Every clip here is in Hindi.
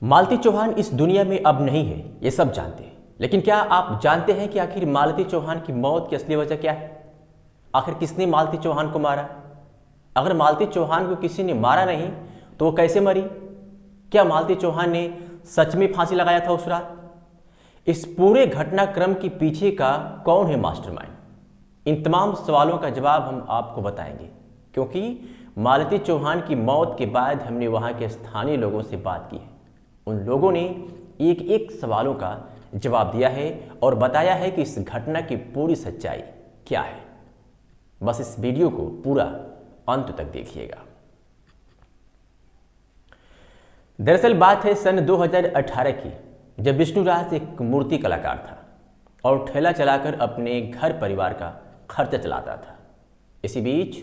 मालती चौहान इस दुनिया में अब नहीं है, ये सब जानते हैं। लेकिन क्या आप जानते हैं कि आखिर मालती चौहान की मौत की असली वजह क्या है? आखिर किसने मालती चौहान को मारा? अगर मालती चौहान को किसी ने मारा नहीं तो वो कैसे मरी? क्या मालती चौहान ने सच में फांसी लगाया था उस रात? इस पूरे घटनाक्रम के पीछे का कौन है मास्टरमाइंड? इन तमाम सवालों का जवाब हम आपको बताएंगे, क्योंकि मालती चौहान की मौत के बाद हमने वहां के स्थानीय लोगों से बात की है। उन लोगों ने एक एक सवालों का जवाब दिया है और बताया है कि इस घटना की पूरी सच्चाई क्या है। बस इस वीडियो को पूरा अंत तक देखिएगा। दरअसल बात है सन 2018 की, जब विष्णुराज एक मूर्ति कलाकार था और ठेला चलाकर अपने घर परिवार का खर्चा चलाता था। इसी बीच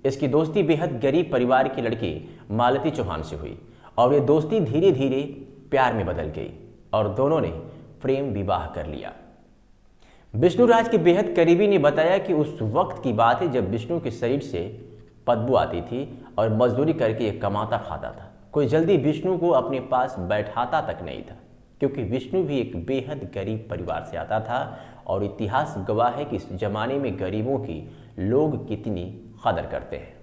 इसकी दोस्ती बेहद गरीब परिवार की लड़की मालती चौहान से हुई और ये दोस्ती धीरे धीरे प्यार में बदल गई और दोनों ने प्रेम विवाह कर लिया। विष्णुराज के बेहद करीबी ने बताया कि उस वक्त की बात है जब विष्णु के शरीर से बदबू आती थी और मजदूरी करके ये कमाता खाता था। कोई जल्दी विष्णु को अपने पास बैठाता तक नहीं था, क्योंकि विष्णु भी एक बेहद गरीब परिवार से आता था और इतिहास गवाह है कि इस जमाने में गरीबों की लोग कितनी कदर करते हैं।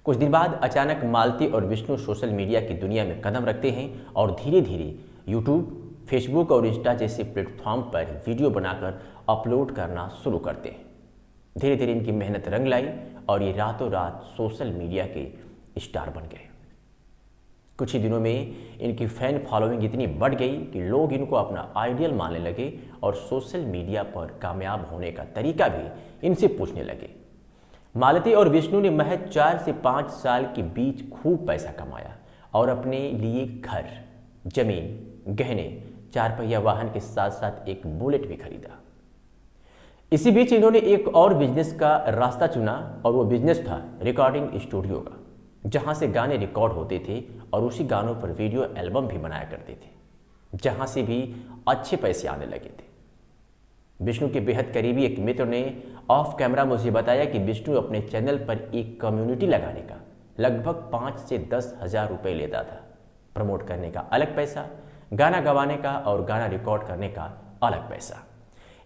कुछ दिन बाद अचानक मालती और विष्णु सोशल मीडिया की दुनिया में कदम रखते हैं और धीरे धीरे यूट्यूब, फेसबुक और इंस्टा जैसे प्लेटफॉर्म पर वीडियो बनाकर अपलोड करना शुरू करते हैं। धीरे धीरे इनकी मेहनत रंग लाई और ये रातों रात सोशल मीडिया के स्टार बन गए। कुछ ही दिनों में इनकी फैन फॉलोइंग इतनी बढ़ गई कि लोग इनको अपना आइडियल मानने लगे और सोशल मीडिया पर कामयाब होने का तरीका भी इनसे पूछने लगे। मालती और विष्णु ने महज 4 से 5 साल के बीच खूब पैसा कमाया और अपने लिए घर, जमीन, गहने, 4 पहिया वाहन के साथ साथ एक बुलेट भी खरीदा। इसी बीच इन्होंने एक और बिजनेस का रास्ता चुना और वो बिजनेस था रिकॉर्डिंग स्टूडियो का, जहां से गाने रिकॉर्ड होते थे और उसी गानों पर वीडियो एल्बम भी बनाया करते थे, जहां से भी अच्छे पैसे आने लगे थे। विष्णु के बेहद करीबी एक मित्र ने ऑफ कैमरा मुझे बताया कि विष्णु अपने चैनल पर एक कम्युनिटी लगाने का लगभग 5 से 10 हज़ार रुपये लेता था। प्रमोट करने का अलग पैसा, गाना गवाने का और गाना रिकॉर्ड करने का अलग पैसा।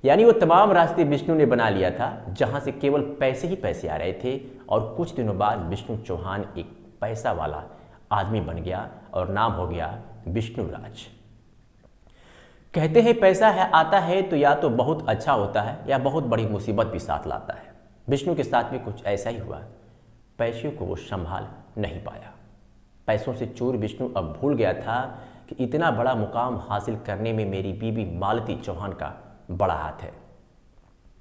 यानी वो तमाम रास्ते विष्णु ने बना लिया था, जहां से केवल पैसे ही पैसे आ रहे थे। और कुछ दिनों बाद विष्णु चौहान एक पैसा वाला आदमी बन गया और नाम हो गया विष्णुराज। कहते हैं पैसा है आता है तो या तो बहुत अच्छा होता है या बहुत बड़ी मुसीबत भी साथ लाता है। विष्णु के साथ भी कुछ ऐसा ही हुआ। पैसों को वो संभाल नहीं पाया। पैसों से चूर विष्णु अब भूल गया था कि इतना बड़ा मुकाम हासिल करने में मेरी बीबी मालती चौहान का बड़ा हाथ है।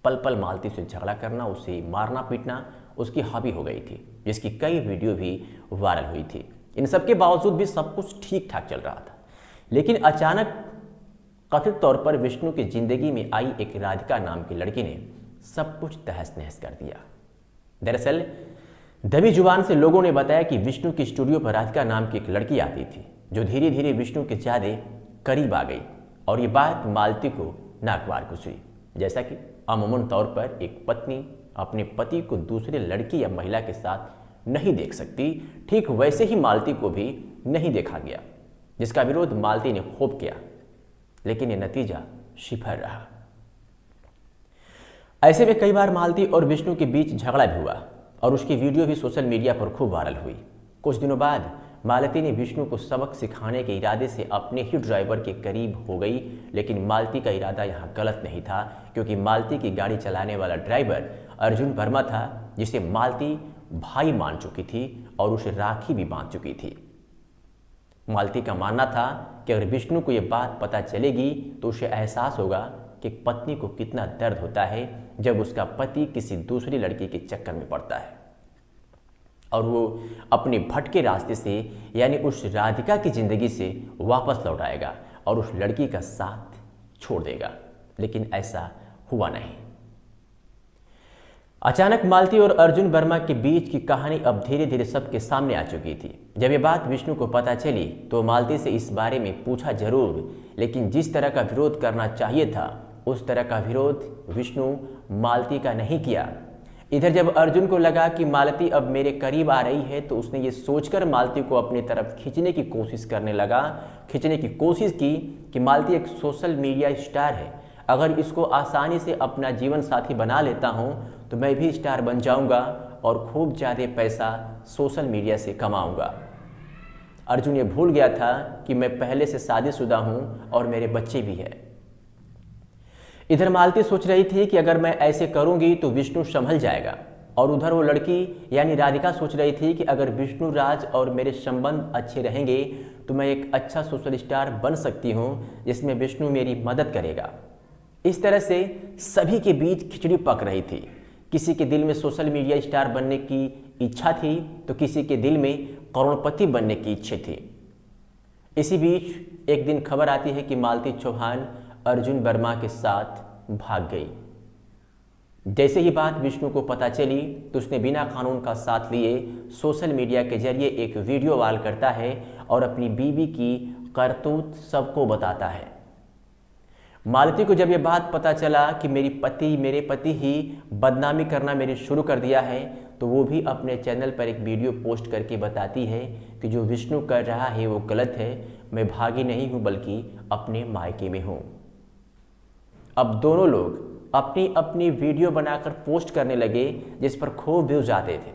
पल पल मालती से झगड़ा करना, उसे मारना पीटना उसकी हॉबी हो गई थी, जिसकी कई वीडियो भी वायरल हुई थी। इन सब के बावजूद भी सब कुछ ठीक ठाक चल रहा था, लेकिन अचानक कथित तौर पर विष्णु की जिंदगी में आई एक राधिका नाम की लड़की ने सब कुछ तहस नहस कर दिया। दरअसल दबी जुबान से लोगों ने बताया कि विष्णु की स्टूडियो पर राधिका नाम की एक लड़की आती थी, जो धीरे धीरे विष्णु के ज्यादा करीब आ गई और ये बात मालती को नागवार गुजरी। जैसा कि अमूमन तौर पर एक पत्नी अपने पति को दूसरे लड़की या महिला के साथ नहीं देख सकती, ठीक वैसे ही मालती को भी नहीं देखा गया, जिसका विरोध मालती ने खूब किया, लेकिन ये नतीजा शिफर रहा। ऐसे में कई बार मालती और विष्णु के बीच झगड़ा भी हुआ और उसकी वीडियो भी सोशल मीडिया पर खूब वायरल हुई। कुछ दिनों बाद मालती ने विष्णु को सबक सिखाने के इरादे से अपने ही ड्राइवर के करीब हो गई, लेकिन मालती का इरादा यहाँ गलत नहीं था, क्योंकि मालती की गाड़ी चलाने वाला ड्राइवर अर्जुन वर्मा था, जिसे मालती भाई मान चुकी थी और उसे राखी भी बांध चुकी थी। मालती का मानना था कि अगर विष्णु को यह बात पता चलेगी तो उसे एहसास होगा कि पत्नी को कितना दर्द होता है जब उसका पति किसी दूसरी लड़की के चक्कर में पड़ता है, और वो अपने भटके रास्ते से यानी उस राधिका की जिंदगी से वापस लौट आएगा और उस लड़की का साथ छोड़ देगा। लेकिन ऐसा हुआ नहीं। अचानक मालती और अर्जुन वर्मा के बीच की कहानी अब धीरे धीरे सबके सामने आ चुकी थी। जब ये बात विष्णु को पता चली तो मालती से इस बारे में पूछा जरूर, लेकिन जिस तरह का विरोध करना चाहिए था उस तरह का विरोध विष्णु मालती का नहीं किया। इधर जब अर्जुन को लगा कि मालती अब मेरे करीब आ रही है तो उसने ये सोचकर मालती को अपनी तरफ खींचने की कोशिश की कि मालती एक सोशल मीडिया स्टार है, अगर इसको आसानी से अपना जीवन साथी बना लेता हूँ तो मैं भी स्टार बन जाऊँगा और खूब ज़्यादा पैसा सोशल मीडिया से कमाऊँगा। अर्जुन ये भूल गया था कि मैं पहले से शादीशुदा हूँ और मेरे बच्चे भी हैं। इधर मालती सोच रही थी कि अगर मैं ऐसे करूंगी तो विष्णु संभल जाएगा, और उधर वो लड़की यानी राधिका सोच रही थी कि अगर विष्णु राज और मेरे संबंध अच्छे रहेंगे तो मैं एक अच्छा सोशल स्टार बन सकती हूँ जिसमें विष्णु मेरी मदद करेगा। इस तरह से सभी के बीच खिचड़ी पक रही थी। किसी के दिल में सोशल मीडिया स्टार बनने की इच्छा थी तो किसी के दिल में करोड़पति बनने की इच्छा थी। इसी बीच एक दिन खबर आती है कि मालती चौहान अर्जुन वर्मा के साथ भाग गई। जैसे ही बात विष्णु को पता चली तो उसने बिना कानून का साथ लिए सोशल मीडिया के जरिए एक वीडियो वायरल करता है और अपनी बीवी की करतूत सबको बताता है। मालती को जब यह बात पता चला कि मेरे पति ही बदनामी करना मेरे शुरू कर दिया है तो वो भी अपने चैनल पर एक वीडियो पोस्ट करके बताती है कि जो विष्णु कर रहा है वो गलत है, मैं भागी नहीं हूँ बल्कि अपने मायके में हूँ। अब दोनों लोग अपनी अपनी वीडियो बनाकर पोस्ट करने लगे जिस पर खूब व्यूज आते थे।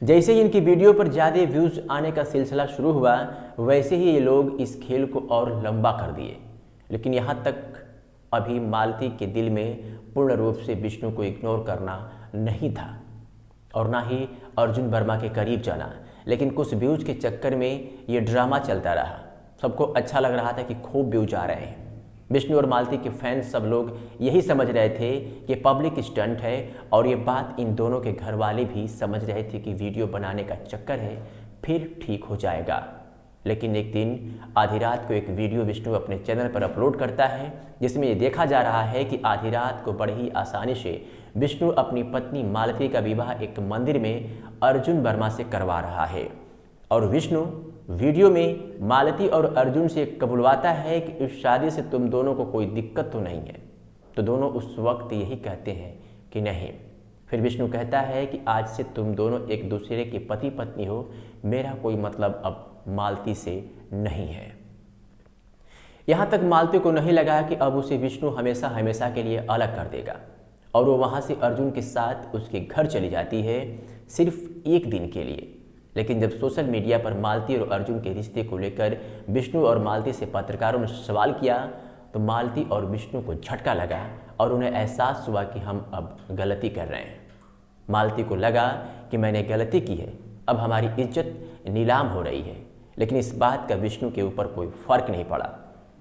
जैसे ही इनकी वीडियो पर ज़्यादा व्यूज आने का सिलसिला शुरू हुआ वैसे ही ये लोग इस खेल को और लंबा कर दिए। लेकिन यहाँ तक अभी मालती के दिल में पूर्ण रूप से विष्णु को इग्नोर करना नहीं था और ना ही अर्जुन वर्मा के करीब जाना। लेकिन कुछ व्यूज के चक्कर में ये ड्रामा चलता रहा। सबको अच्छा लग रहा था कि खूब व्यूज आ रहे हैं। विष्णु और मालती के फैंस सब लोग यही समझ रहे थे कि पब्लिक स्टंट है और ये बात इन दोनों के घर वाले भी समझ रहे थे कि वीडियो बनाने का चक्कर है, फिर ठीक हो जाएगा। लेकिन एक दिन आधी रात को एक वीडियो विष्णु अपने चैनल पर अपलोड करता है जिसमें ये देखा जा रहा है कि आधी रात को बड़ी ही आसानी से विष्णु अपनी पत्नी मालती का विवाह एक मंदिर में अर्जुन वर्मा से करवा रहा है। और विष्णु वीडियो में मालती और अर्जुन से कबुलवाता है कि इस शादी से तुम दोनों को कोई दिक्कत तो नहीं है। तो दोनों उस वक्त यही कहते हैं कि नहीं। फिर विष्णु कहता है कि आज से तुम दोनों एक दूसरे के पति पत्नी हो, मेरा कोई मतलब अब मालती से नहीं है। यहाँ तक मालती को नहीं लगा कि अब उसे विष्णु हमेशा हमेशा के लिए अलग कर देगा और वो वहाँ से अर्जुन के साथ उसके घर चली जाती है सिर्फ एक दिन के लिए। लेकिन जब सोशल मीडिया पर मालती और अर्जुन के रिश्ते को लेकर विष्णु और मालती से पत्रकारों ने सवाल किया तो मालती और विष्णु को झटका लगा और उन्हें एहसास हुआ कि हम अब गलती कर रहे हैं। मालती को लगा कि मैंने गलती की है, अब हमारी इज्जत नीलाम हो रही है। लेकिन इस बात का विष्णु के ऊपर कोई फर्क नहीं पड़ा।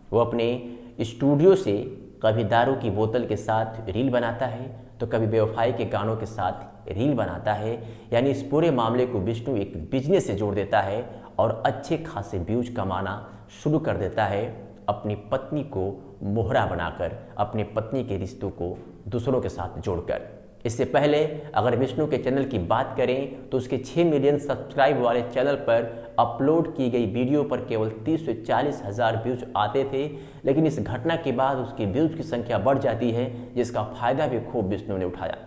वो अपने स्टूडियो से कभी दारू की बोतल के साथ रील बनाता है तो कभी बेवफाई के गानों के साथ रील बनाता है। यानी इस पूरे मामले को विष्णु एक बिजनेस से जोड़ देता है और अच्छे खासे व्यूज कमाना शुरू कर देता है, अपनी पत्नी को मोहरा बनाकर, अपनी पत्नी के रिश्तों को दूसरों के साथ जोड़कर। इससे पहले अगर विष्णु के चैनल की बात करें तो उसके 6 मिलियन सब्सक्राइब वाले चैनल पर अपलोड की गई वीडियो पर केवल 30 से 40 हज़ार व्यूज आते थे। लेकिन इस घटना के बाद उसकी व्यूज की संख्या बढ़ जाती है जिसका फायदा भी खूब विष्णु ने उठाया।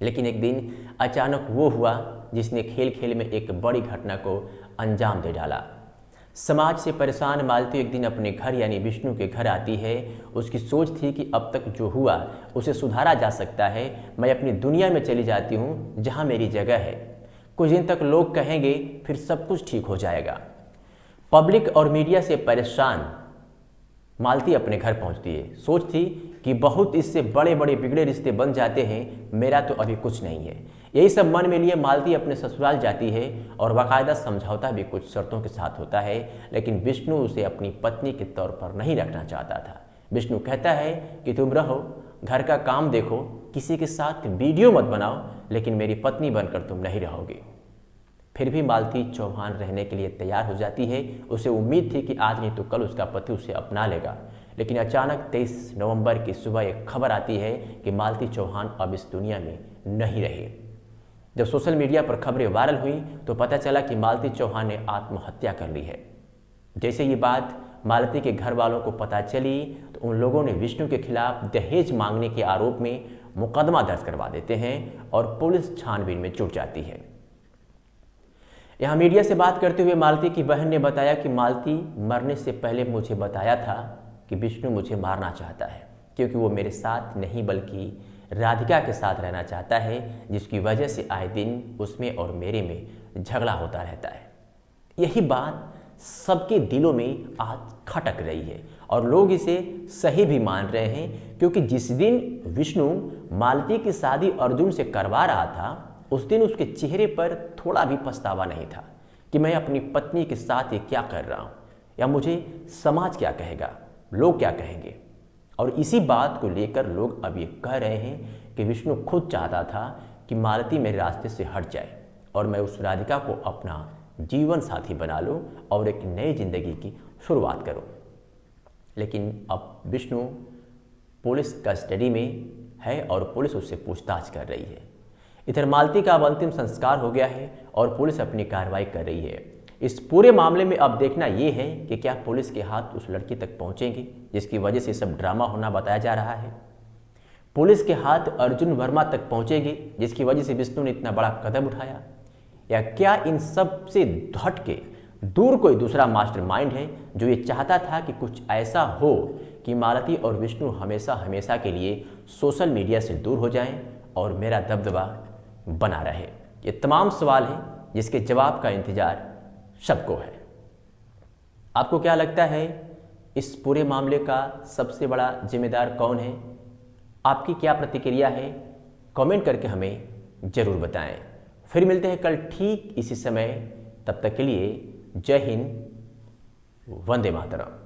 लेकिन एक दिन अचानक वो हुआ जिसने खेल खेल में एक बड़ी घटना को अंजाम दे डाला। समाज से परेशान मालती एक दिन अपने घर यानी विष्णु के घर आती है। उसकी सोच थी कि अब तक जो हुआ उसे सुधारा जा सकता है, मैं अपनी दुनिया में चली जाती हूँ जहाँ मेरी जगह है, कुछ दिन तक लोग कहेंगे फिर सब कुछ ठीक हो जाएगा। पब्लिक और मीडिया से परेशान मालती अपने घर पहुँचती है। सोच थी कि बहुत इससे बड़े बड़े बिगड़े रिश्ते बन जाते हैं, मेरा तो अभी कुछ नहीं है। यही सब मन में लिए मालती अपने ससुराल जाती है और बाकायदा समझौता भी कुछ शर्तों के साथ होता है। लेकिन विष्णु उसे अपनी पत्नी के तौर पर नहीं रखना चाहता था। विष्णु कहता है कि तुम रहो, घर का काम देखो, किसी के साथ वीडियो मत बनाओ, लेकिन मेरी पत्नी बनकर तुम नहीं रहोगी। फिर भी मालती चौहान रहने के लिए तैयार हो जाती है। उसे उम्मीद थी कि आज नहीं तो कल उसका पति उसे अपना लेगा। लेकिन अचानक 23 नवंबर की सुबह एक खबर आती है कि मालती चौहान अब इस दुनिया में नहीं रही। जब सोशल मीडिया पर खबरें वायरल हुई तो पता चला कि मालती चौहान ने आत्महत्या कर ली है। जैसे ये बात मालती के घर वालों को पता चली तो उन लोगों ने विष्णु के खिलाफ दहेज मांगने के आरोप में मुकदमा दर्ज करवा देते हैं और पुलिस छानबीन में जुट जाती है। यहाँ मीडिया से बात करते हुए मालती की बहन ने बताया कि मालती मरने से पहले मुझे बताया था कि विष्णु मुझे मारना चाहता है, क्योंकि वो मेरे साथ नहीं बल्कि राधिका के साथ रहना चाहता है, जिसकी वजह से आए दिन उसमें और मेरे में झगड़ा होता रहता है। यही बात सबके दिलों में आज खटक रही है और लोग इसे सही भी मान रहे हैं, क्योंकि जिस दिन विष्णु मालती की शादी अर्जुन से करवा रहा था उस दिन उसके चेहरे पर थोड़ा भी पछतावा नहीं था कि मैं अपनी पत्नी के साथ ये क्या कर रहा हूँ, या मुझे समाज क्या कहेगा, लोग क्या कहेंगे। और इसी बात को लेकर लोग अब ये कह रहे हैं कि विष्णु खुद चाहता था कि मालती मेरे रास्ते से हट जाए और मैं उस राधिका को अपना जीवन साथी बना लूं और एक नई जिंदगी की शुरुआत करूं। लेकिन अब विष्णु पुलिस कस्टडी में है और पुलिस उससे पूछताछ कर रही है। इधर मालती का अब अंतिम संस्कार हो गया है और पुलिस अपनी कार्रवाई कर रही है। इस पूरे मामले में अब देखना यह है कि क्या पुलिस के हाथ उस लड़की तक पहुंचेंगे जिसकी वजह से सब ड्रामा होना बताया जा रहा है। पुलिस के हाथ अर्जुन वर्मा तक पहुंचेंगे जिसकी वजह से विष्णु ने इतना बड़ा कदम उठाया, या क्या इन सब से हट के दूर कोई दूसरा मास्टरमाइंड है जो ये चाहता था कि कुछ ऐसा हो कि मालती और विष्णु हमेशा हमेशा के लिए सोशल मीडिया से दूर हो जाएं और मेरा दबदबा बना रहे। ये तमाम सवाल हैं जिसके जवाब का इंतजार सबको है। आपको क्या लगता है इस पूरे मामले का सबसे बड़ा जिम्मेदार कौन है? आपकी क्या प्रतिक्रिया है? कमेंट करके हमें जरूर बताएं। फिर मिलते हैं कल ठीक इसी समय। तब तक के लिए जय हिंद, वंदे मातरम।